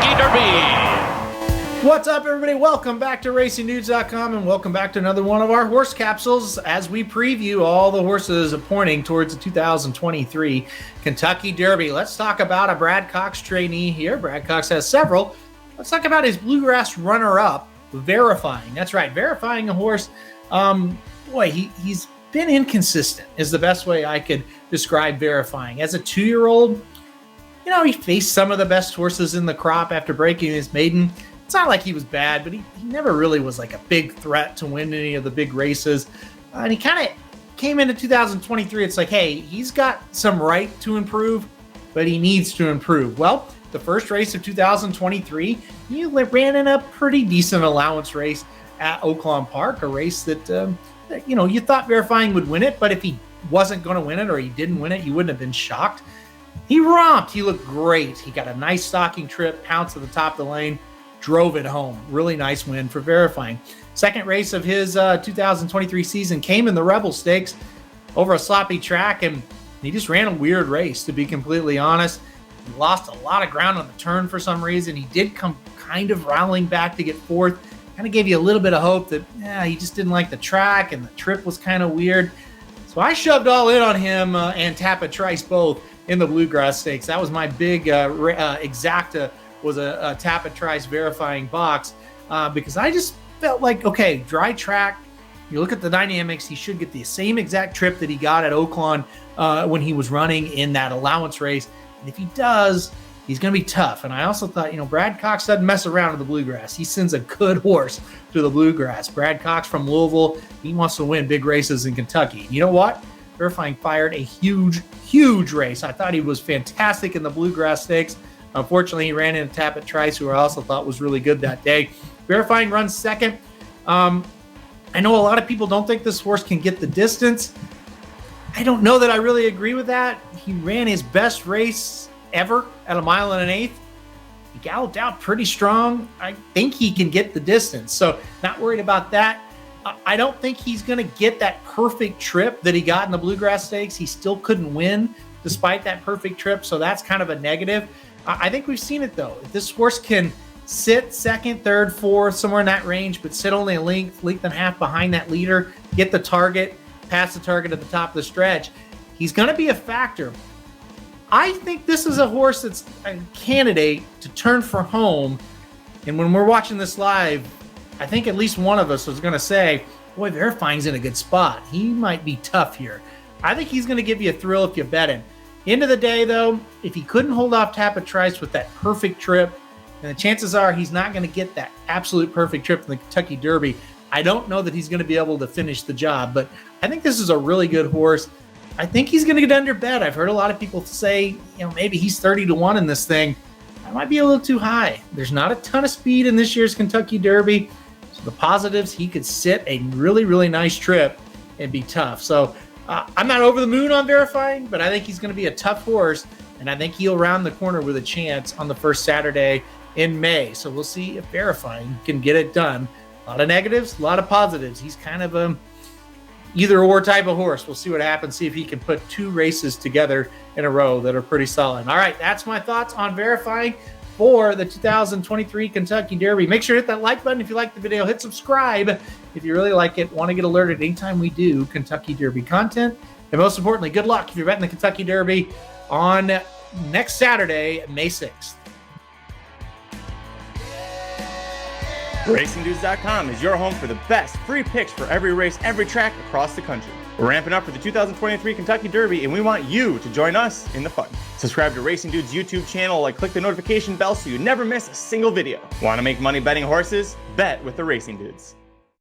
Kentucky Derby. What's up, everybody? Welcome back to RacingDudes.com and welcome back to another one of our horse capsules as we preview all the horses pointing towards the 2023 Kentucky Derby. Let's talk about a Brad Cox trainee here. Brad Cox has several. Let's talk about his Bluegrass runner-up, Verifying. That's right, Verifying a horse. He's been inconsistent is the best way I could describe Verifying. As a 2-year-old, he faced some of the best horses in the crop after breaking his maiden. It's not like he was bad, but he never really was like a big threat to win any of the big races. And he kind of came into 2023. It's like, hey, he's got some right to improve, but he needs to improve. Well, the first race of 2023, he ran in a pretty decent allowance race at Oaklawn Park, a race that, you thought Verifying would win it, but if he wasn't going to win it or he didn't win it, you wouldn't have been shocked. He romped. He looked great. He got a nice stalking trip, pounced at the top of the lane, drove it home. Really nice win for Verifying. Second race of his 2023 season came in the Rebel Stakes over a sloppy track, and he just ran a weird race, to be completely honest. He lost a lot of ground on the turn for some reason. He did come kind of rallying back to get fourth. Kind of gave you a little bit of hope that he just didn't like the track, and the trip was kind of weird. So I shoved all in on him and Tappa Trice both in the Bluegrass Stakes. That was my big exacta, was a Tappa Trice Verifying box because I just felt like, okay, dry track, you look at the dynamics, he should get the same exact trip that he got at Oaklawn when he was running in that allowance race. And if he does, he's going to be tough. And I also thought, Brad Cox doesn't mess around with the Bluegrass. He sends a good horse to the Bluegrass. Brad Cox from Louisville, he wants to win big races in Kentucky. You know what? Verifying fired a huge race. I thought he was fantastic in the Bluegrass Stakes. Unfortunately, he ran into Tappa Trice, who I also thought was really good that day. Verifying runs second. I know a lot of people don't think this horse can get the distance. I don't know that I really agree with that. He ran his best race ever at 1 1/8 miles. He galloped out pretty strong. I think he can get the distance, so not worried about that. I don't think he's going to get that perfect trip that he got in the Bluegrass Stakes. He still couldn't win despite that perfect trip, so that's kind of a negative. I think we've seen it, though. If this horse can sit second, third, fourth, somewhere in that range, but sit only a length and a half behind that leader, get the target, pass the target at the top of the stretch, he's going to be a factor. I think this is a horse that's a candidate to turn for home. And when we're watching this live, I think at least one of us was going to say, boy, Verifying's in a good spot. He might be tough here. I think he's going to give you a thrill if you bet him. End of the day, though, if he couldn't hold off Tappa Trice with that perfect trip, and the chances are he's not going to get that absolute perfect trip in the Kentucky Derby, I don't know that he's going to be able to finish the job. But I think this is a really good horse. I think he's going to get under bet. I've heard a lot of people say, maybe he's 30-1 in this thing. That might be a little too high. There's not a ton of speed in this year's Kentucky Derby. So the positives, he could sit a really, really nice trip and be tough. So I'm not over the moon on Verifying, but I think he's going to be a tough horse, and I think he'll round the corner with a chance on the first Saturday in May. So we'll see if Verifying can get it done. A lot of negatives, a lot of positives. He's kind of a either-or type of horse. We'll see what happens, see if he can put 2 races together in a row that are pretty solid. All right, that's my thoughts on Verifying for the 2023 Kentucky Derby. Make sure to hit that like button if you like the video. Hit subscribe if you really like it. Want to get alerted anytime we do Kentucky Derby content. And most importantly, good luck if you're betting the Kentucky Derby on next Saturday, May 6th. RacingDudes.com is your home for the best free picks for every race, every track across the country. We're ramping up for the 2023 Kentucky Derby, and we want you to join us in the fun. Subscribe to Racing Dudes YouTube channel and click the notification bell so you never miss a single video. Want to make money betting horses? Bet with the Racing Dudes.